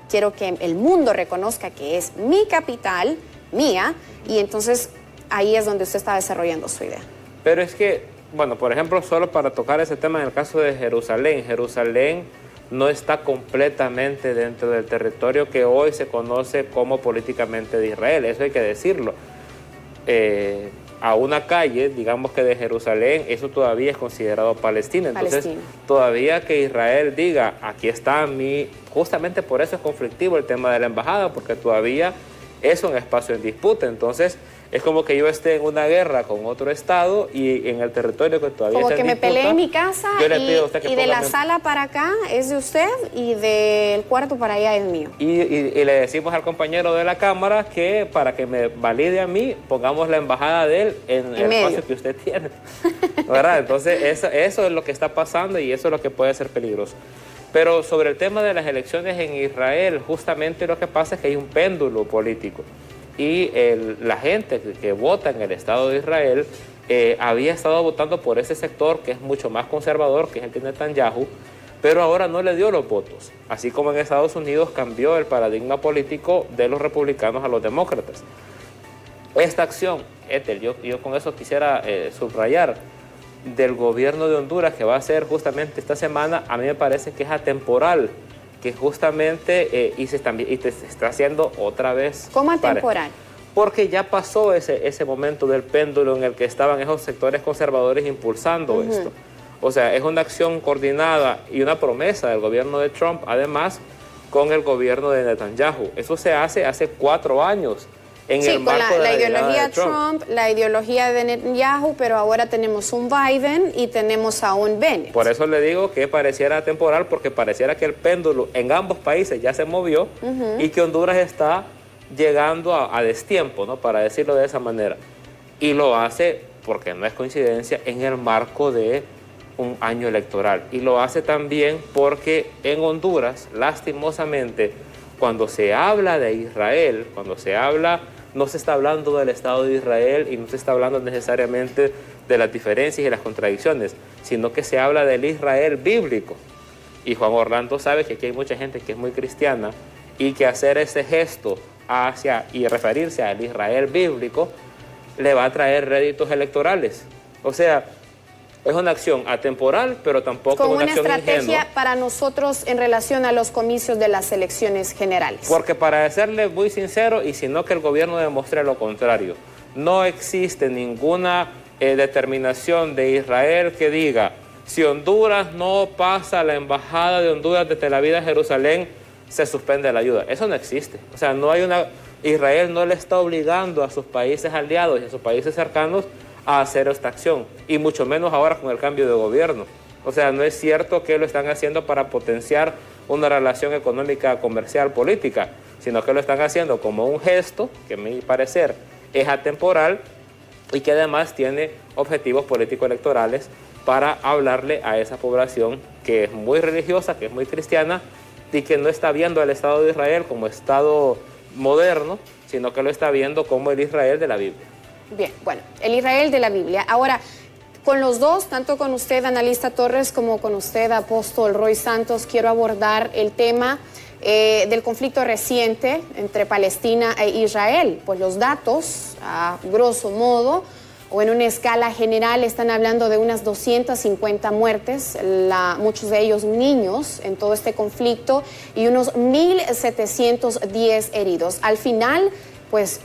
que el mundo reconozca que es mi capital, mía, y entonces ahí es donde usted está desarrollando su idea. Pero es que, bueno, por ejemplo, solo para tocar ese tema en el caso de Jerusalén, no está completamente dentro del territorio que hoy se conoce como políticamente de Israel, eso hay que decirlo. A una calle, digamos que de Jerusalén, eso todavía es considerado Palestina. Entonces, todavía que Israel diga, aquí está justamente por eso es conflictivo el tema de la embajada, porque todavía es un espacio en disputa. Entonces, es como que yo esté en una guerra con otro estado y en el territorio que todavía como está en disputa. Como que me peleé en mi casa y de la mi... sala para acá es de usted y del cuarto para allá es mío. Y le decimos al compañero de la Cámara que para que me valide a mí, pongamos la embajada de él en el espacio que usted tiene. ¿Verdad? Entonces, eso es lo que está pasando y eso es lo que puede ser peligroso. Pero sobre el tema de las elecciones en Israel, justamente lo que pasa es que hay un péndulo político. Y la gente que vota en el Estado de Israel había estado votando por ese sector que es mucho más conservador, que es el de Netanyahu, pero ahora no le dio los votos, así como en Estados Unidos cambió el paradigma político de los republicanos a los demócratas. Esta acción, Ethel, yo con eso quisiera subrayar, del gobierno de Honduras, que va a ser justamente esta semana, a mí me parece que es atemporal, que justamente se está haciendo otra vez. ¿Cómo atemporal? Porque ya pasó ese momento del péndulo en el que estaban esos sectores conservadores impulsando esto. O sea, es una acción coordinada y una promesa del gobierno de Trump, además, con el gobierno de Netanyahu. Eso se hace 4 años. En el marco con la de ideología de Trump, la ideología de Netanyahu, pero ahora tenemos un Biden y tenemos a un Bennett. Por eso le digo que pareciera temporal, porque pareciera que el péndulo en ambos países ya se movió y que Honduras está llegando a destiempo, ¿no? Para decirlo de esa manera. Y lo hace, porque no es coincidencia, en el marco de un año electoral. Y lo hace también porque en Honduras, lastimosamente, cuando se habla de Israel, no se está hablando del Estado de Israel y no se está hablando necesariamente de las diferencias y las contradicciones, sino que se habla del Israel bíblico. Y Juan Orlando sabe que aquí hay mucha gente que es muy cristiana y que hacer ese gesto y referirse al Israel bíblico le va a traer réditos electorales. O sea, es una acción atemporal, pero tampoco con una acción estrategia ingenua para nosotros en relación a los comicios de las elecciones generales. Porque para serle muy sincero, y sino que el gobierno demuestre lo contrario, no existe ninguna determinación de Israel que diga, si Honduras no pasa a la embajada de Honduras de Tel Aviv a Jerusalén, se suspende la ayuda. Eso no existe. O sea, Israel no le está obligando a sus países aliados y a sus países cercanos a hacer esta acción, y mucho menos ahora con el cambio de gobierno. O sea, no es cierto que lo están haciendo para potenciar una relación económica, comercial, política, sino que lo están haciendo como un gesto que a mi parecer es atemporal y que además tiene objetivos político-electorales para hablarle a esa población que es muy religiosa, que es muy cristiana y que no está viendo al Estado de Israel como Estado moderno, sino que lo está viendo como el Israel de la Biblia. Bien, bueno, el Israel de la Biblia. Ahora, con los dos, tanto con usted, analista Torres, como con usted, apóstol Roy Santos, quiero abordar el tema del conflicto reciente entre Palestina e Israel. Pues los datos, a grosso modo, o en una escala general, están hablando de unas 250 muertes, muchos de ellos niños, en todo este conflicto, y unos 1.710 heridos. Al final, pues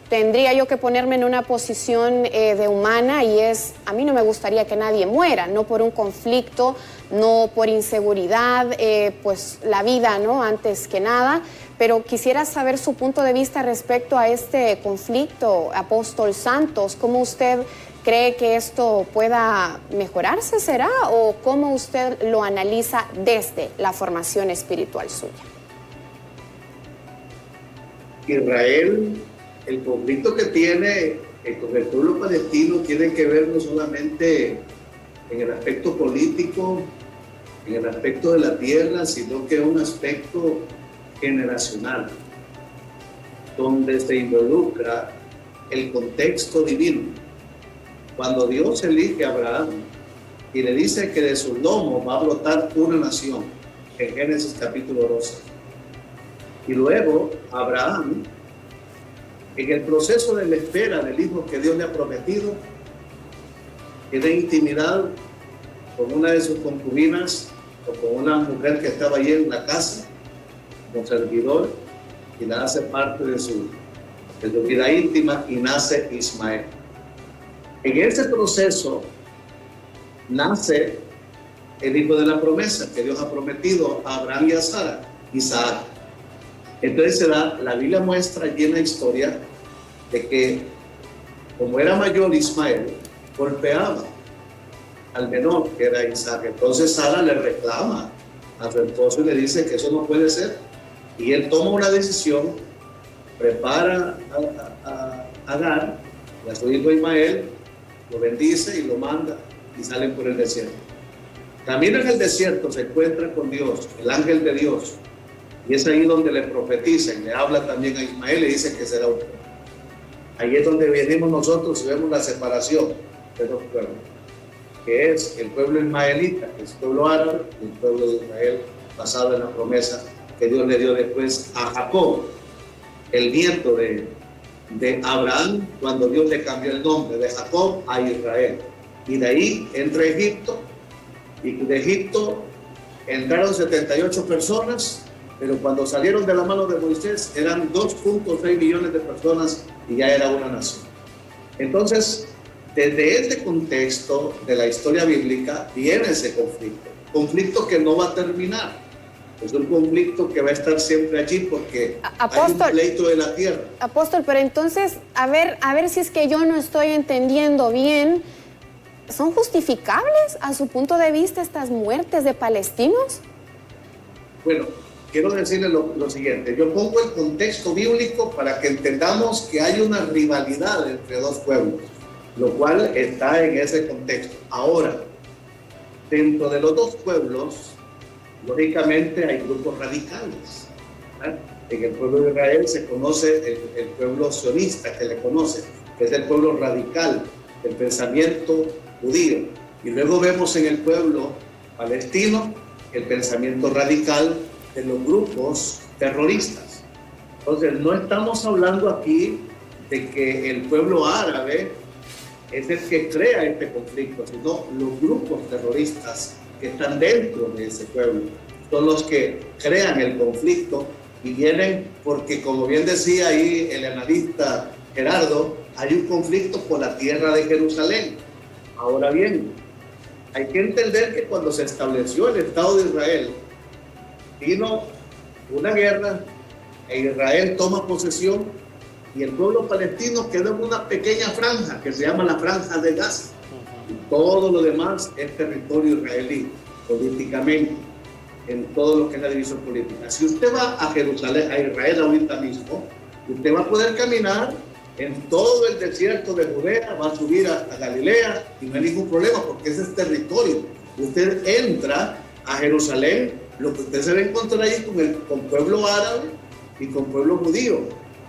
tendría yo que ponerme en una posición de humana, y a mí no me gustaría que nadie muera, no por un conflicto, no por inseguridad, pues la vida, ¿no? Antes que nada, pero quisiera saber su punto de vista respecto a este conflicto, apóstol Santos. ¿Cómo usted cree que esto pueda mejorarse, será? ¿O cómo usted lo analiza desde la formación espiritual suya? Israel, el conflicto que tiene con el pueblo palestino tiene que ver no solamente en el aspecto político, en el aspecto de la tierra, sino que es un aspecto generacional, donde se involucra el contexto divino. Cuando Dios elige a Abraham y le dice que de su lomo va a brotar una nación, en Génesis capítulo 12, y luego Abraham, en el proceso de la espera del hijo que Dios le ha prometido, tiene intimidad con una de sus concubinas o con una mujer que estaba allí en la casa, como servidor, y la hace parte de su vida íntima, y nace Ismael. En ese proceso nace el hijo de la promesa que Dios ha prometido a Abraham y a Sara, Isaac. Entonces la Biblia muestra llena de historia de que, como era mayor Ismael, golpeaba al menor, que era Isaac. Entonces Sara le reclama a su esposo y le dice que eso no puede ser. Y él toma una decisión, prepara a Agar y a su hijo Ismael, lo bendice y lo manda, y salen por el desierto. Camino en el desierto, se encuentra con Dios, el ángel de Dios. Y es ahí donde le profetiza y le habla también a Ismael y dice que será un pueblo. Ahí es donde venimos nosotros y vemos la separación de dos pueblos. que es el pueblo ismaelita, que es el pueblo árabe, y el pueblo de Israel, basado en la promesa que Dios le dio después a Jacob, el nieto de Abraham, cuando Dios le cambió el nombre de Jacob a Israel. Y de ahí entra Egipto, y de Egipto entraron 78 personas, pero cuando salieron de la mano de Moisés eran 2.6 millones de personas y ya era una nación. Entonces, desde este contexto de la historia bíblica viene ese conflicto que no va a terminar. Es un conflicto que va a estar siempre allí porque Apóstol, hay un pleito de la tierra. Apóstol, pero entonces, a ver si es que yo no estoy entendiendo bien. ¿Son justificables a su punto de vista estas muertes de palestinos? Bueno, quiero decirle lo siguiente. Yo pongo el contexto bíblico para que entendamos que hay una rivalidad entre dos pueblos, lo cual está en ese contexto. Ahora, dentro de los dos pueblos, lógicamente hay grupos radicales, ¿verdad? En el pueblo de Israel se conoce el pueblo sionista, que le conoce, que es el pueblo radical, el pensamiento judío. Y luego vemos en el pueblo palestino el pensamiento radical de los grupos terroristas. Entonces, no estamos hablando aquí de que el pueblo árabe es el que crea este conflicto, sino los grupos terroristas que están dentro de ese pueblo son los que crean el conflicto y vienen porque, como bien decía ahí el analista Gerardo, hay un conflicto por la tierra de Jerusalén. Ahora bien, hay que entender que cuando se estableció el Estado de Israel, vino una guerra e Israel toma posesión y el pueblo palestino quedó en una pequeña franja que se llama la Franja de Gaza. Y todo lo demás es territorio israelí, políticamente, en todo lo que es la división política. Si usted va a Jerusalén, a Israel ahorita mismo, usted va a poder caminar en todo el desierto de Judea, va a subir hasta Galilea y no hay ningún problema porque ese es territorio. Usted entra a Jerusalén, lo que usted se va a encontrar ahí con pueblo árabe y con pueblo judío.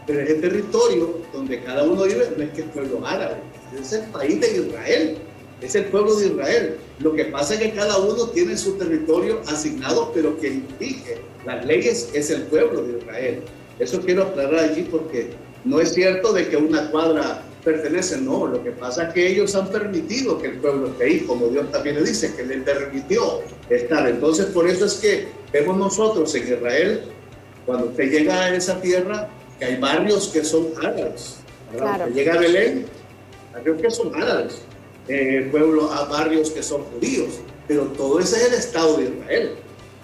Pero ese territorio donde cada uno vive no es que es pueblo árabe, es el país de Israel, es el pueblo de Israel. Lo que pasa es que cada uno tiene su territorio asignado, pero quien dirige las leyes es el pueblo de Israel. Eso quiero aclarar allí porque no es cierto de que una cuadra pertenece, no. Lo que pasa es que ellos han permitido que el pueblo esté ahí, como Dios también le dice, que le permitió estar. Entonces, por eso es que vemos nosotros en Israel, cuando usted llega a esa tierra, que hay barrios que son árabes. Claro. Usted llega a Belén, barrios que son árabes. Pueblo a barrios que son judíos. Pero todo ese es el Estado de Israel,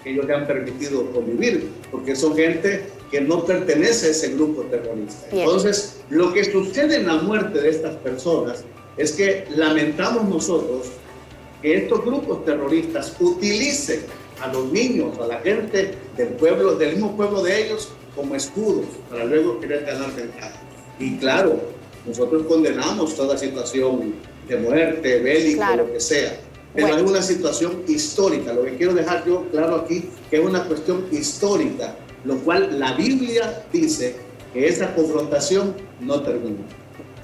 que ellos le han permitido convivir, porque son gente que no pertenece a ese grupo terrorista. Bien. Entonces, lo que sucede en la muerte de estas personas es que lamentamos nosotros que estos grupos terroristas utilicen a los niños, a la gente del pueblo, del mismo pueblo de ellos, como escudos para luego querer ganar ventaja. Y claro, nosotros condenamos toda situación de muerte, bélico, claro, lo que sea. Pero bueno, hay una situación histórica. Lo que quiero dejar yo claro aquí, que es una cuestión histórica, lo cual la Biblia dice que esa confrontación no termina.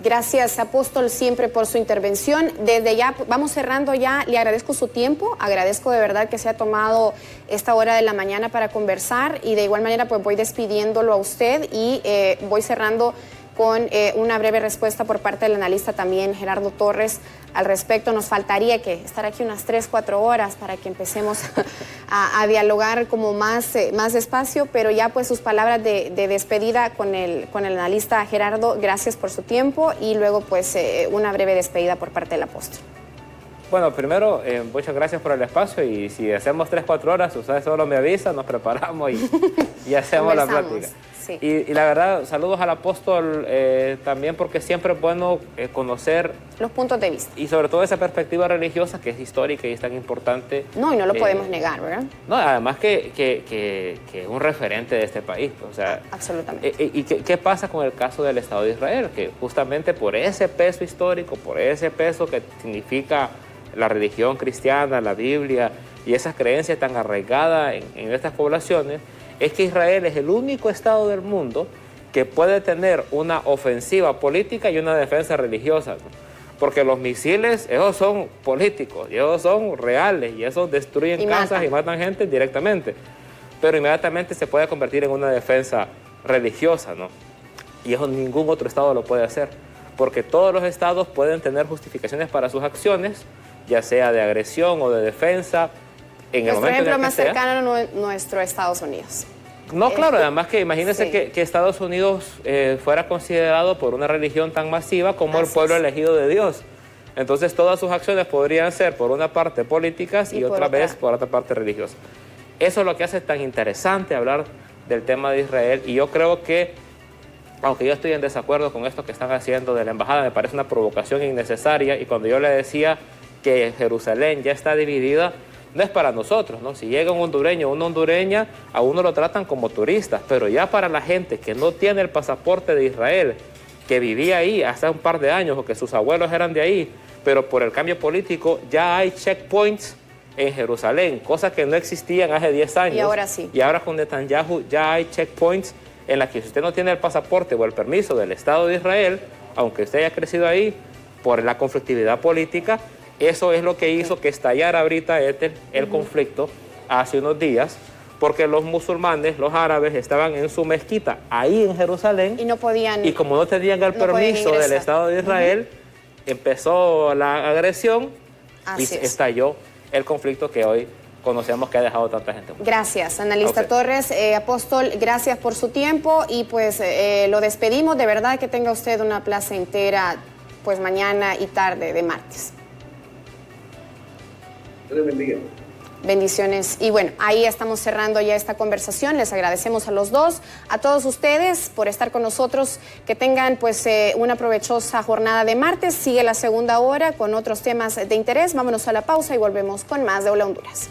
Gracias, apóstol, siempre por su intervención. Desde ya, vamos cerrando ya, le agradezco su tiempo, agradezco de verdad que se ha tomado esta hora de la mañana para conversar y de igual manera pues voy despidiéndolo a usted y voy cerrando con una breve respuesta por parte del analista también Gerardo Torres al respecto. Nos faltaría que estar aquí unas 3-4 horas para que empecemos a dialogar como más despacio, pero ya pues sus palabras de despedida con el analista Gerardo, gracias por su tiempo y luego pues una breve despedida por parte del apóstol. Bueno, primero, muchas gracias por el espacio y si hacemos 3-4 horas, usted solo me avisa, nos preparamos y hacemos la plática. Sí. Y la verdad, saludos al apóstol también porque siempre es bueno conocer los puntos de vista. Y sobre todo esa perspectiva religiosa que es histórica y es tan importante. No, y no lo podemos negar, ¿verdad? No, además que es un referente de este país. O sea, absolutamente. ¿Y qué pasa con el caso del Estado de Israel? Que justamente por ese peso histórico, por ese peso que significa la religión cristiana, la Biblia y esas creencias tan arraigadas en estas poblaciones, es que Israel es el único Estado del mundo que puede tener una ofensiva política y una defensa religiosa, ¿no? Porque los misiles, esos son políticos, y esos son reales, y esos destruyen casas y matan gente directamente. Pero inmediatamente se puede convertir en una defensa religiosa, ¿no? Y eso ningún otro estado lo puede hacer, porque todos los estados pueden tener justificaciones para sus acciones, ya sea de agresión o de defensa, en el momento ejemplo en el que más sea. cercano a nuestro Estados Unidos. No, claro, además que imagínense sí. que Estados Unidos fuera considerado por una religión tan masiva como el pueblo elegido de Dios. Entonces todas sus acciones podrían ser por una parte políticas y otra vez por otra parte religiosas. Eso es lo que hace tan interesante hablar del tema de Israel, y yo creo que, aunque yo estoy en desacuerdo con esto que están haciendo de la embajada, me parece una provocación innecesaria, y cuando yo le decía que Jerusalén ya está dividida, no es para nosotros, ¿no? Si llega un hondureño o una hondureña, a uno lo tratan como turistas, pero ya para la gente que no tiene el pasaporte de Israel, que vivía ahí hasta un par de años o que sus abuelos eran de ahí, pero por el cambio político ya hay checkpoints en Jerusalén, cosas que no existían hace 10 años. Y ahora sí. Y ahora con Netanyahu ya hay checkpoints en las que si usted no tiene el pasaporte o el permiso del Estado de Israel, aunque usted haya crecido ahí, por la conflictividad política, eso es lo que hizo que estallara ahorita el conflicto hace unos días, porque los musulmanes, los árabes, estaban en su mezquita ahí en Jerusalén y no podían, y como no tenían el permiso del Estado de Israel, empezó la agresión y estalló el conflicto que hoy conocemos que ha dejado tanta gente. Gracias, analista Torres. Apóstol, gracias por su tiempo y pues lo despedimos. De verdad que tenga usted una plaza entera pues mañana y tarde de martes. Dios le bendiga. Bendiciones. Y bueno, ahí estamos cerrando ya esta conversación. Les agradecemos a los dos, a todos ustedes por estar con nosotros. Que tengan pues una provechosa jornada de martes. Sigue la segunda hora con otros temas de interés. Vámonos a la pausa y volvemos con más de Hola Honduras.